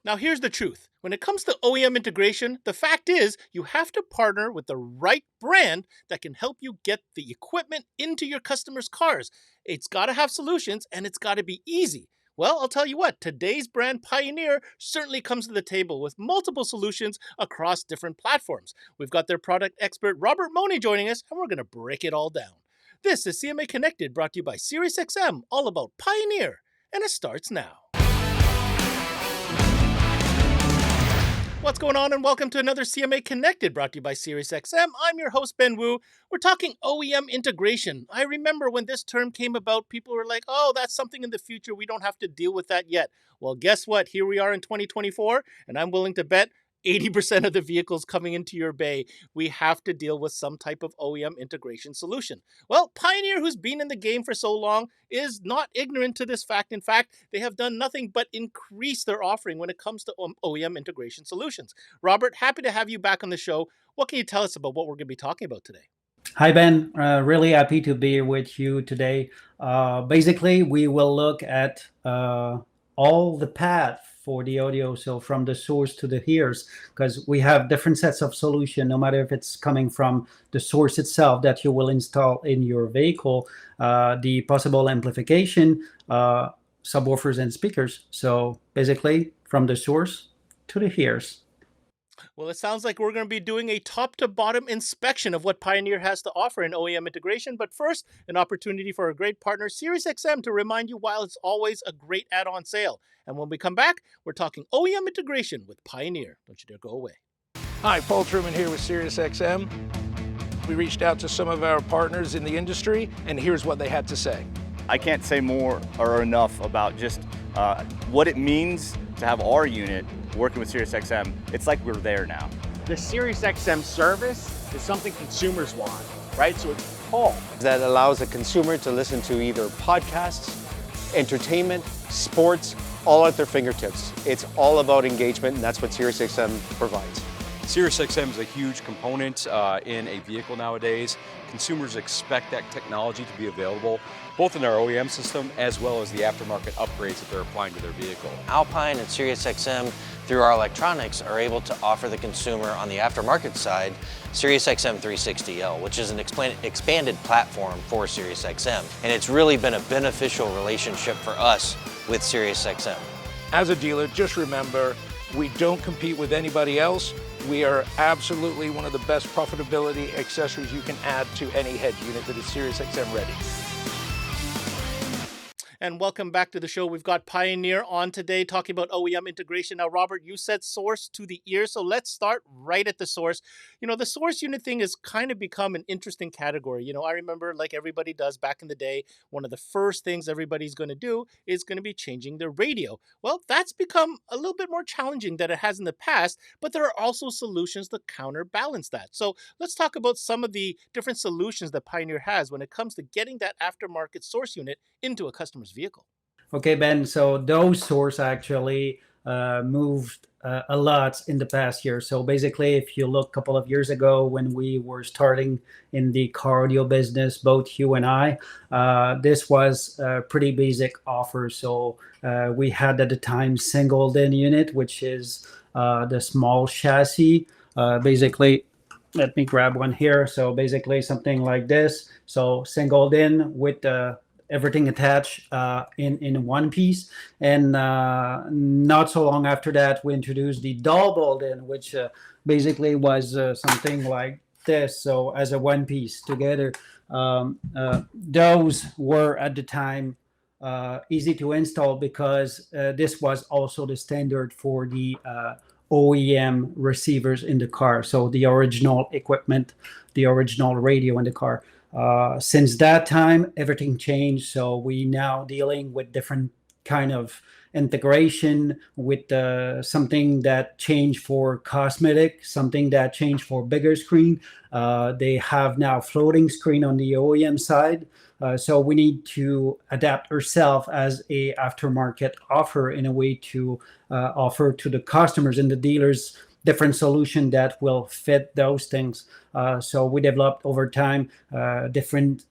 Now, here's the truth. When it comes to OEM integration, the fact is you have to partner with the right brand that can help you get the equipment into your customers' cars. It's got to have solutions and it's got to be easy. Well, I'll tell you what, today's brand Pioneer certainly comes to the table with multiple solutions across different platforms. We've got their product expert Robert Mony joining us, and we're going to break it all down. This is CMA Connected, brought to you by SiriusXM, all about Pioneer, and it starts now. What's going on, and welcome to another CMA Connected, brought to you by SiriusXM. I'm your host, Ben Wu. We're talking OEM integration. I remember when this term came about, people were like, oh, that's something in the future. We don't have to deal with that yet. Well, guess what? Here we are in 2024, and I'm willing to bet 80% of the vehicles coming into your bay, we have to deal with some type of OEM integration solution. Well, Pioneer, who's been in the game for so long, is not ignorant to this fact. In fact, they have done nothing but increase their offering when it comes to OEM integration solutions. Robert, happy to have you back on the show. What can you tell us about what we're going to be talking about today? Hi, Ben. Really happy to be with you today. Basically, we will look at all the path for the audio, so from the source to the ears, because we have different sets of solution, no matter if it's coming from the source itself that you will install in your vehicle, the possible amplification, subwoofers and speakers. So basically, from the source to the ears. Well, it sounds like we're going to be doing a top-to-bottom inspection of what Pioneer has to offer in OEM integration. But first, an opportunity for a great partner, SiriusXM, to remind you why it's always a great add-on sale. And when we come back, we're talking OEM integration with Pioneer. Don't you dare go away. Hi, Paul Truman here with SiriusXM. We reached out to some of our partners in the industry, and here's what they had to say. I can't say more or enough about just what it means to have our unit working with SiriusXM. It's like we're there now. The SiriusXM service is something consumers want, right? So it's Paul. That allows a consumer to listen to either podcasts, entertainment, sports, all at their fingertips. It's all about engagement, and that's what SiriusXM provides. SiriusXM is a huge component in a vehicle nowadays. Consumers expect that technology to be available both in our OEM system as well as the aftermarket upgrades that they're applying to their vehicle. Alpine and SiriusXM, through our electronics, are able to offer the consumer on the aftermarket side SiriusXM 360L, which is an expanded platform for SiriusXM. And it's really been a beneficial relationship for us with SiriusXM. As a dealer, just remember, we don't compete with anybody else. We are absolutely one of the best profitability accessories you can add to any head unit that is SiriusXM ready. And welcome back to the show. We've got Pioneer on today talking about OEM integration. Now, Robert, you said source to the ear, so let's start right at the source. You know, the source unit thing has kind of become an interesting category. You know, I remember, like everybody does back in the day, one of the first things everybody's going to do is going to be changing their radio. Well, that's become a little bit more challenging than it has in the past, but there are also solutions to counterbalance that. So let's talk about some of the different solutions that Pioneer has when it comes to getting that aftermarket source unit into a customer's vehicle. Okay, Ben. So those sources actually moved a lot in the past year. So basically, if you look a couple of years ago when we were starting in the car audio business, both you and I, this was a pretty basic offer. So we had at the time single DIN unit, which is the small chassis. Basically, let me grab one here. So basically something like this. So single DIN with everything attached in one piece. And not so long after that, we introduced the double DIN, which basically was something like this. So as a one piece together, those were at the time easy to install because this was also the standard for the OEM receivers in the car. So the original equipment, the original radio in the car. Since that time, everything changed. So we now dealing with different kind of integration with something that changed for cosmetic, something that changed for bigger screen. They have now floating screen on the OEM side. So we need to adapt ourselves as a aftermarket offer in a way to offer to the customers and the dealers different solution that will fit those things. So we developed over time different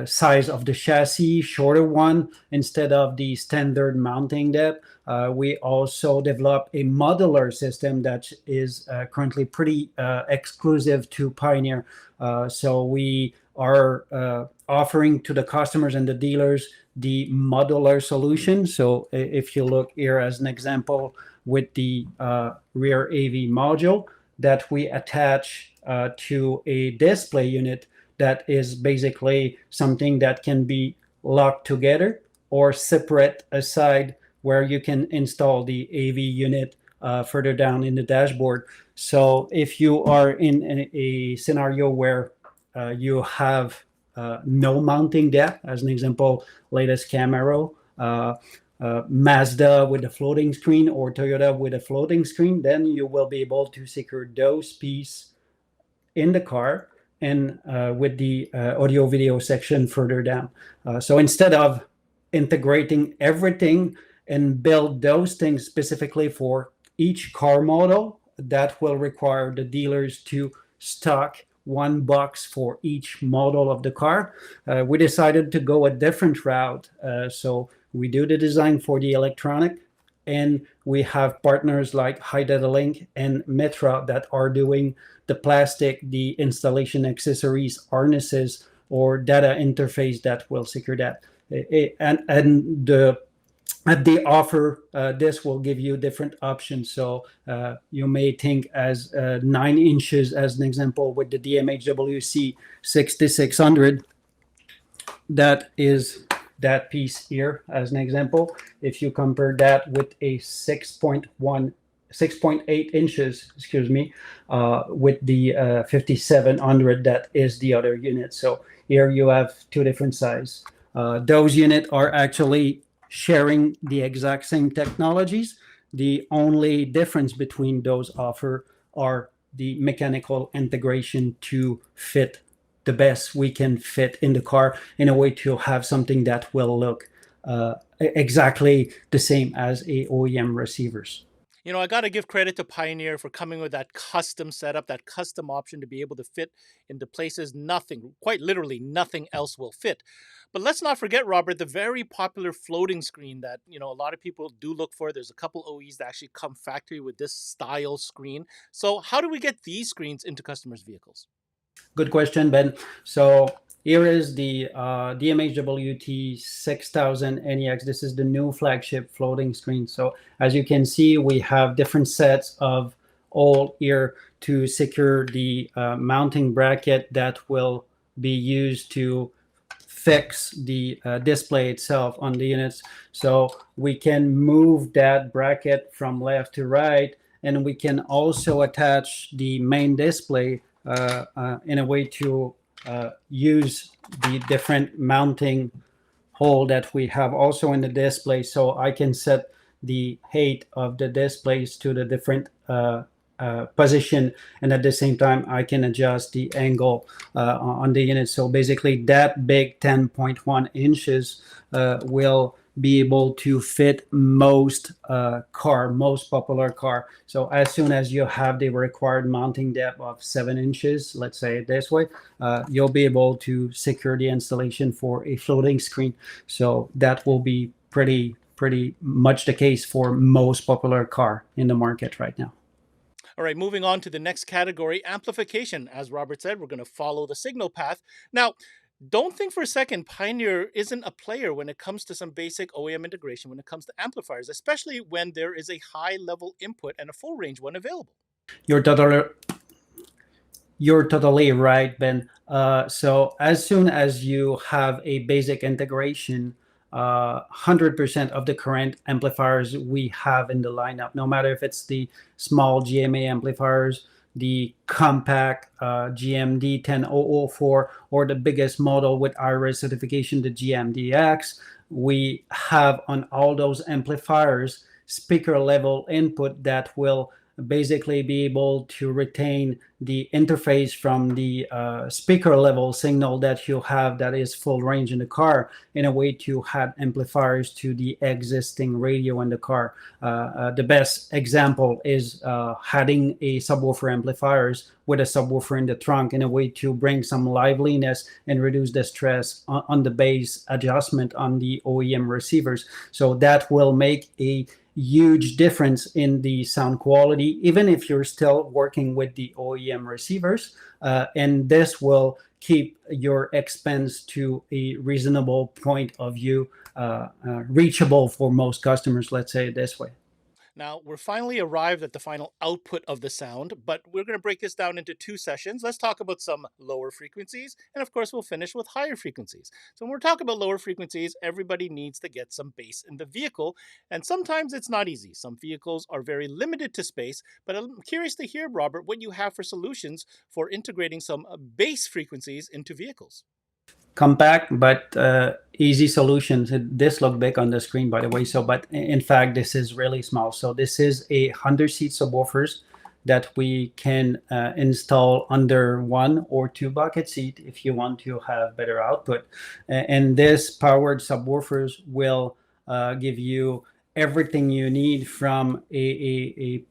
size of the chassis, shorter one instead of the standard mounting depth. We also developed a modular system that is currently pretty exclusive to Pioneer. So we are offering to the customers and the dealers the modular solution. So if you look here as an example with the rear AV module that we attach to a display unit, that is basically something that can be locked together or separate aside, where you can install the AV unit further down in the dashboard. So if you are in a scenario where you have no mounting depth, as an example, latest Camaro, Mazda with a floating screen, or Toyota with a floating screen, then you will be able to secure those pieces in the car and with the audio video section further down. So instead of integrating everything and build those things specifically for each car model, that will require the dealers to stock one box for each model of the car. We decided to go a different route. So we do the design for the electronic, and we have partners like High Data Link and Metra that are doing the plastic, the installation accessories, harnesses, or data interface that will secure that. And the offer, this will give you different options. So you may think as 9 inches as an example with the DMHWC 6600. That is that piece here as an example. If you compare that with a 6.8 inches, with the 5700, that is the other unit. So here you have two different sizes. Those units are actually sharing the exact same technologies. The only difference between those offer are the mechanical integration to fit the best we can fit in the car in a way to have something that will look exactly the same as a OEM receivers. You know, I got to give credit to Pioneer for coming with that custom setup, that custom option to be able to fit into places nothing, quite literally nothing else will fit. But let's not forget, Robert, the very popular floating screen that, you know, a lot of people do look for. There's a couple OEs that actually come factory with this style screen. So how do we get these screens into customers' vehicles? Good question, Ben. So here is the DMHWT 6000 NEX. This is the new flagship floating screen. So as you can see, we have different sets of all here to secure the mounting bracket that will be used to fix the display itself on the units. So we can move that bracket from left to right, and we can also attach the main display in a way to use the different mounting hole that we have also in the display. So I can set the height of the displays to the different position, and at the same time I can adjust the angle on the unit. So basically that big 10.1 inches will be able to fit most popular car. So as soon as you have the required mounting depth of 7 inches, let's say it this way, you'll be able to secure the installation for a floating screen. So that will be pretty much the case for most popular car in the market right now. All right, moving on to the next category, amplification. As Robert said, we're going to follow the signal path. Now, don't think for a second Pioneer isn't a player when it comes to some basic OEM integration, when it comes to amplifiers, especially when there is a high-level input and a full-range one available. You're totally right, Ben. So as soon as you have a basic integration, 100% of the current amplifiers we have in the lineup, no matter if it's the small GMA amplifiers, the compact GMD 10004, or the biggest model with IRS certification, the GMDX, we have on all those amplifiers speaker level input that will basically be able to retain the interface from the speaker level signal that you have that is full range in the car, in a way to add amplifiers to the existing radio in the car. The best example is adding a subwoofer amplifiers with a subwoofer in the trunk, in a way to bring some liveliness and reduce the stress on the bass adjustment on the OEM receivers. So that will make a huge difference in the sound quality, even if you're still working with the OEM receivers. And this will keep your expense to a reasonable point of view, reachable for most customers, let's say it this way. Now, we're finally arrived at the final output of the sound, but we're going to break this down into 2 sessions. Let's talk about some lower frequencies, and of course, we'll finish with higher frequencies. So when we're talking about lower frequencies, everybody needs to get some bass in the vehicle, and sometimes it's not easy. Some vehicles are very limited to space, but I'm curious to hear, Robert, what you have for solutions for integrating some bass frequencies into vehicles. Compact but easy solutions. This look big on the screen, by the way. So, but in fact, this is really small. So this is 100-seat subwoofers that we can install under 1 or 2 bucket seat if you want to have better output. And this powered subwoofers will give you everything you need from a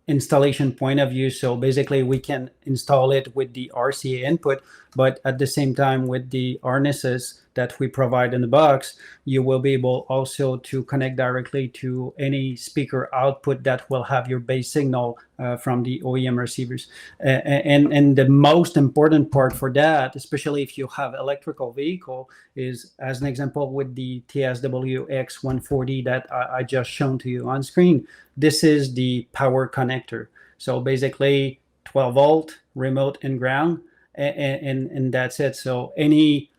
installation point of view. So basically we can install it with the RCA input, but at the same time with the harnesses that we provide in the box, you will be able also to connect directly to any speaker output that will have your bass signal from the OEM receivers. And the most important part for that, especially if you have electrical vehicle, is, as an example, with the TSW X140 that I just shown to you on screen. This is the power connector. So basically 12 volt, remote and ground, and that's it. So any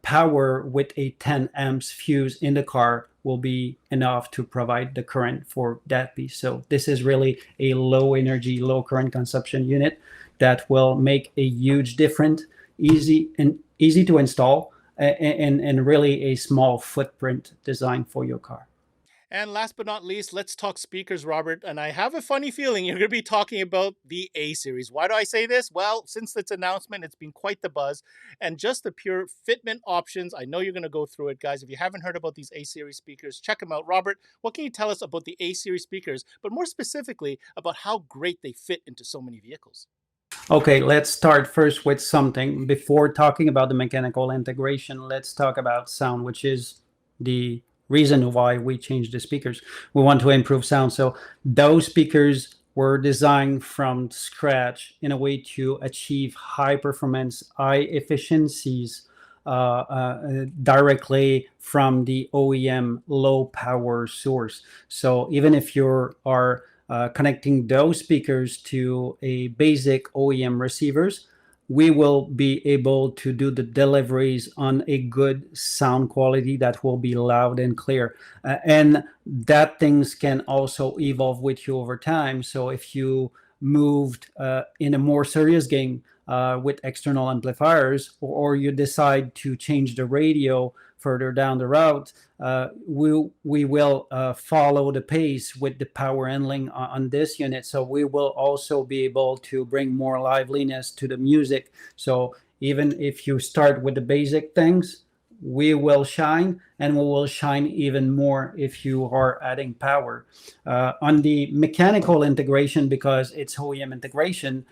power with a 10 amps fuse in the car will be enough to provide the current for that piece. So this is really a low energy, low current consumption unit that will make a huge difference, easy to install, and really a small footprint design for your car. And last but not least, let's talk speakers, Robert. And I have a funny feeling you're going to be talking about the A series. Why do I say this? Well, since its announcement, it's been quite the buzz. And just the pure fitment options, I know you're going to go through it, guys. If you haven't heard about these A series speakers, check them out. Robert, what can you tell us about the A series speakers, but more specifically about how great they fit into so many vehicles? Okay, let's start first with something. Before talking about the mechanical integration, let's talk about sound, which is the reason why we changed the speakers. We want to improve sound. So those speakers were designed from scratch in a way to achieve high performance, high efficiencies directly from the OEM low power source. So even if you are connecting those speakers to a basic OEM receivers, we will be able to do the deliveries on a good sound quality that will be loud and clear. And that things can also evolve with you over time. So if you moved in a more serious game with external amplifiers, or you decide to change the radio further down the route, we will follow the pace with the power handling on this unit. So we will also be able to bring more liveliness to the music. So even if you start with the basic things, we will shine, and we will shine even more if you are adding power. On the mechanical integration, because it's OEM integration,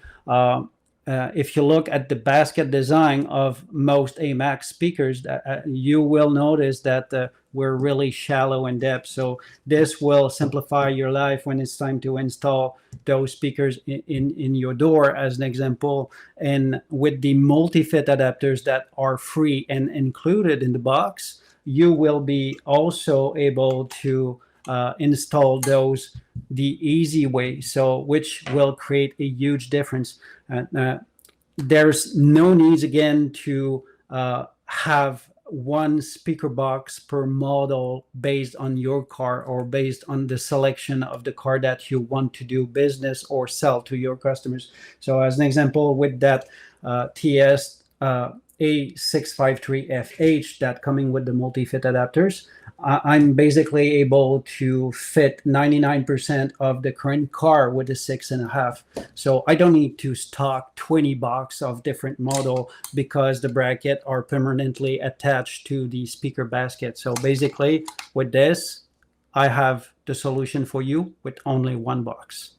if you look at the basket design of most AMAX speakers, you will notice that we're really shallow in depth. So this will simplify your life when it's time to install those speakers in your door, as an example. And with the multi-fit adapters that are free and included in the box, you will be also able to install those the easy way, so which will create a huge difference. There's no need again to have one speaker box per model based on your car or based on the selection of the car that you want to do business or sell to your customers. So as an example, with that TS A653FH that coming with the multi-fit adapters, I'm basically able to fit 99% of the current car with a 6.5. So I don't need to stock 20 box of different model because the bracket are permanently attached to the speaker basket. So basically with this, I have the solution for you with only one box.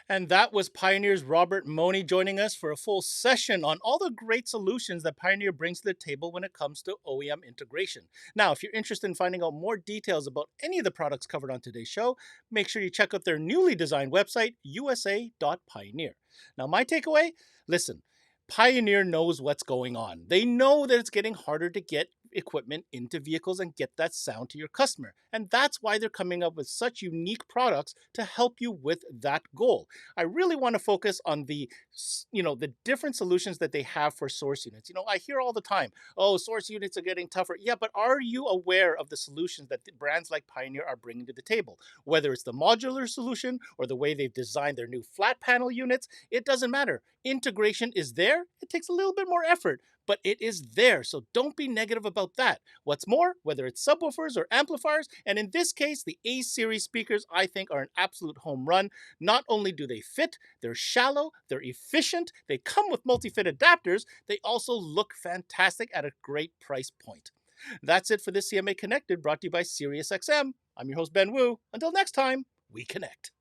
And that was Pioneer's Robert Mony joining us for a full session on all the great solutions that Pioneer brings to the table when it comes to OEM integration. Now, if you're interested in finding out more details about any of the products covered on today's show, make sure you check out their newly designed website, usa.pioneer. Now, my takeaway, listen, Pioneer knows what's going on. They know that it's getting harder to get equipment into vehicles and get that sound to your customer. And that's why they're coming up with such unique products to help you with that goal. I really want to focus on the different solutions that they have for source units. I hear all the time, oh, source units are getting tougher. Yeah, but are you aware of the solutions that the brands like Pioneer are bringing to the table? Whether it's the modular solution or the way they've designed their new flat panel units, it doesn't matter. Integration is there. It takes a little bit more effort, but it is there. So don't be negative about that. What's more, whether it's subwoofers or amplifiers, and in this case, the A series speakers, I think are an absolute home run. Not only do they fit, they're shallow, they're efficient, they come with multi-fit adapters, they also look fantastic at a great price point. That's it for this CMA Connected, brought to you by SiriusXM. I'm your host, Ben Wu. Until next time, we connect.